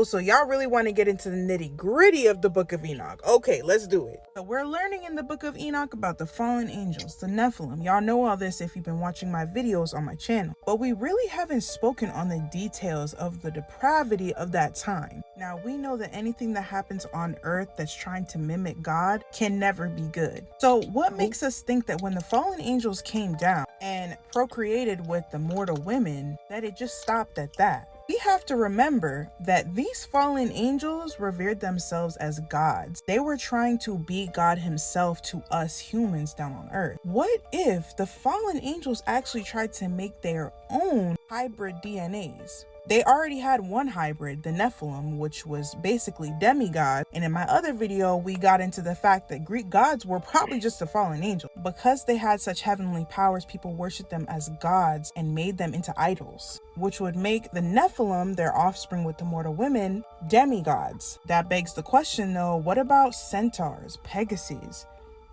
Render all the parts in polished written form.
Oh, so y'all really want to get into the nitty-gritty of the Book of Enoch. Okay, let's do it. So we're learning in the Book of Enoch about the fallen angels, the Nephilim. Y'all know all this if you've been watching my videos on my channel. But we really haven't spoken on the details of the depravity of that time. Now, we know that anything that happens on earth that's trying to mimic God can never be good. So what makes us think that when the fallen angels came down and procreated with the mortal women, that it just stopped at that? We have to remember that these fallen angels revered themselves as gods. They were trying to be God himself to us humans down on earth. What if the fallen angels actually tried to make their own hybrid DNAs? They already had one hybrid, the Nephilim, which was basically demigods. And in my other video, we got into the fact that Greek gods were probably just a fallen angel. Because they had such heavenly powers, people worshiped them as gods and made them into idols, which would make the Nephilim, their offspring with the mortal women, demigods. That begs the question though, what about centaurs, Pegasus,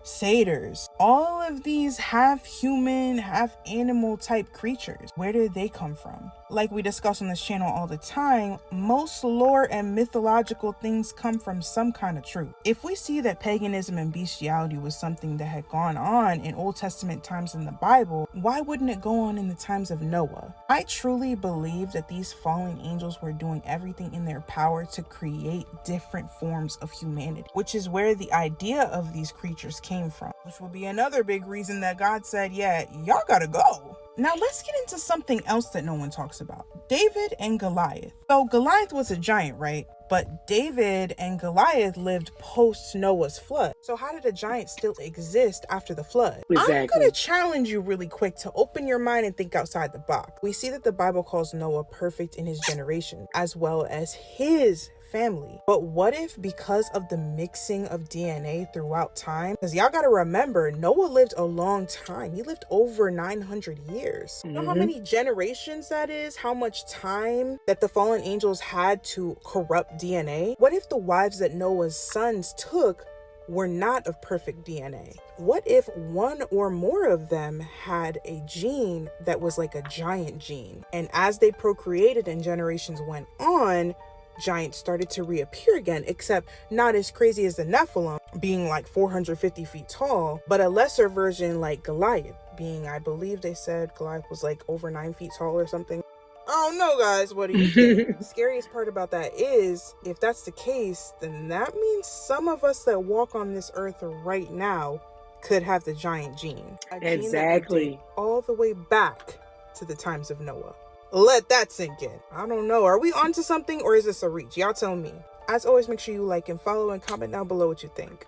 satyrs, all of these half human, half animal type creatures? Where did they come from? Like we discuss on this channel all the time, most lore and mythological things come from some kind of truth. If we see that paganism and bestiality was something that had gone on in Old Testament times in the Bible, why wouldn't it go on in the times of Noah? I truly believe that these fallen angels were doing everything in their power to create different forms of humanity, which is where the idea of these creatures came from, which will be another big reason that God said, yeah, y'all gotta go. Now let's get into something else that no one talks about. David and Goliath. So Goliath was a giant, right? But David and Goliath lived post Noah's flood. So how did a giant still exist after the flood? Exactly. I'm gonna challenge you really quick to open your mind and think outside the box. We see that the Bible calls Noah perfect in his generation, as well as his family. But what if, because of the mixing of DNA throughout time, because y'all gotta remember, Noah lived a long time. He lived over 900 years. You know how many generations that is? How much time that the fallen angels had to corrupt DNA? What if the wives that Noah's sons took were not of perfect DNA? What if one or more of them had a gene that was like a giant gene? And as they procreated and generations went on, giants started to reappear again, except not as crazy as the Nephilim, being like 450 feet tall, but a lesser version like Goliath, being, I believe they said Goliath was like over 9 feet tall or something. I don't know, guys. What do you think? The scariest part about that is, if that's the case, then that means some of us that walk on this earth right now could have the giant gene. Exactly. Gene all the way back to the times of Noah. Let that sink in. I don't know. Are we onto something, or is this a reach? Y'all tell me. As always, make sure you like and follow and comment down below what you think.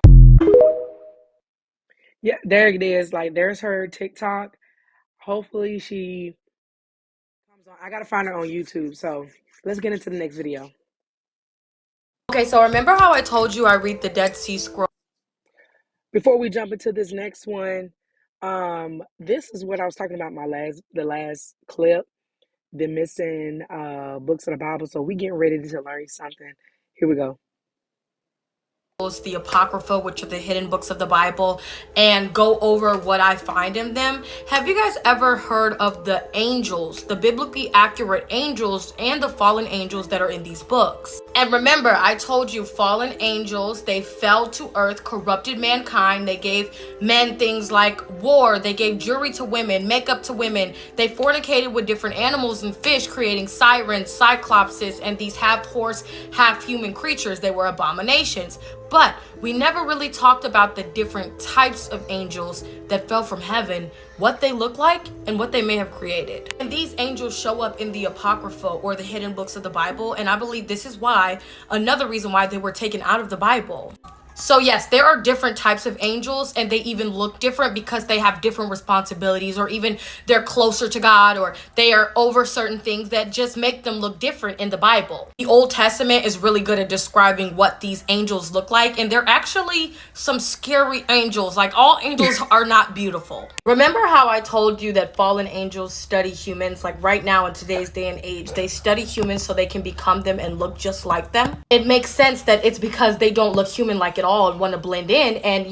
Yeah, there it is. Like, there's her TikTok. Hopefully she comes on. I gotta find her on YouTube. So let's get into the next video. Okay, so remember how I told you I read the Dead Sea Scrolls? Before we jump into this next one, this is what I was talking about the last clip. The missing books of the Bible. So we getting ready to learn something. Here we go. The Apocrypha, which are the hidden books of the Bible, and go over what I find in them. Have you guys ever heard of the angels, the biblically accurate angels and the fallen angels that are in these books? And remember, I told you fallen angels, they fell to earth, corrupted mankind. They gave men things like war. They gave jewelry to women, makeup to women. They fornicated with different animals and fish, creating sirens, cyclopses, and these half horse, half human creatures. They were abominations. But we never really talked about the different types of angels that fell from heaven, what they look like, and what they may have created. And these angels show up in the Apocrypha, or the hidden books of the Bible, and I believe this is why, another reason why they were taken out of the Bible. So yes, there are different types of angels, and they even look different because they have different responsibilities, or even they're closer to God, or they are over certain things that just make them look different in the Bible. The Old Testament is really good at describing what these angels look like, and they're actually some scary angels. Like, all angels are not beautiful. Remember how I told you that fallen angels study humans? Like, right now in today's day and age, they study humans so they can become them and look just like them. It makes sense that it's because they don't look human like it all and want to blend in and,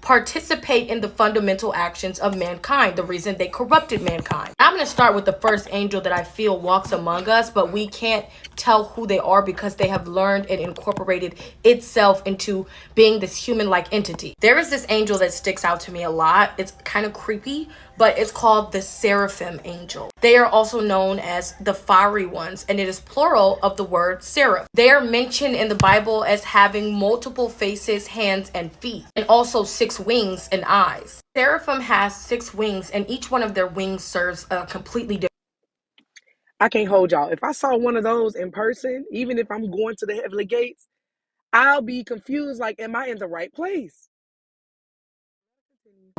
participate in the fundamental actions of mankind, the reason they corrupted mankind. I'm going to start with the first angel that I feel walks among us, but we can't tell who they are because they have learned and incorporated itself into being this human-like entity. There is this angel that sticks out to me a lot. It's kind of creepy, but it's called the seraphim angel. They are also known as the fiery ones, and it is plural of the word seraph. They are mentioned in the Bible as having multiple faces, hands, and feet, and also 6 wings and eyes. Seraphim has 6 wings, and each one of their wings serves a completely different. I can't hold y'all. If I saw one of those in person, even if I'm going to the heavenly gates, I'll be confused. Like, am I in the right place?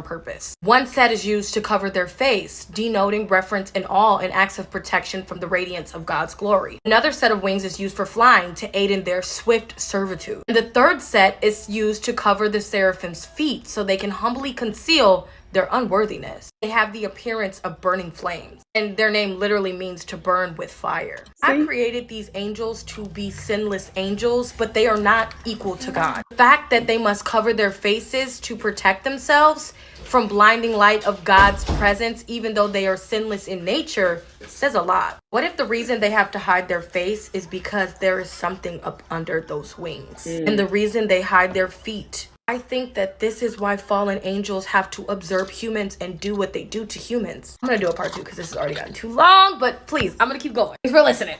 Purpose. One set is used to cover their face, denoting reverence and awe and acts of protection from the radiance of God's glory. Another set of wings is used for flying to aid in their swift servitude. And the third set is used to cover the seraphim's feet so they can humbly conceal their unworthiness. They have the appearance of burning flames, and their name literally means to burn with fire. I created these angels to be sinless angels, but they are not equal to God. The fact that they must cover their faces to protect themselves from blinding light of God's presence, even though they are sinless in nature, says a lot. What if the reason they have to hide their face is because there is something up under those wings? And the reason they hide their feet, I think that this is why fallen angels have to observe humans and do what they do to humans. I'm gonna do a part 2 because this has already gotten too long, but please, I'm gonna keep going. Thanks for listening.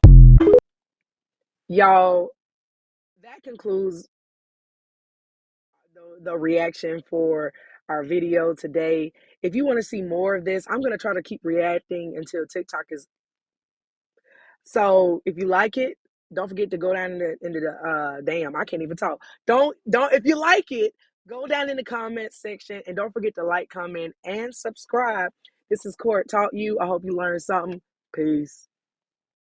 Y'all, that concludes the reaction for our video today. If you want to see more of this, I'm going to try to keep reacting until TikTok is. So if you like it, don't forget to go down into the damn, I can't even talk. Don't if you like it, go down in the comments section and don't forget to like, comment, and subscribe. This is Court Taught You. I hope you learned something. Peace.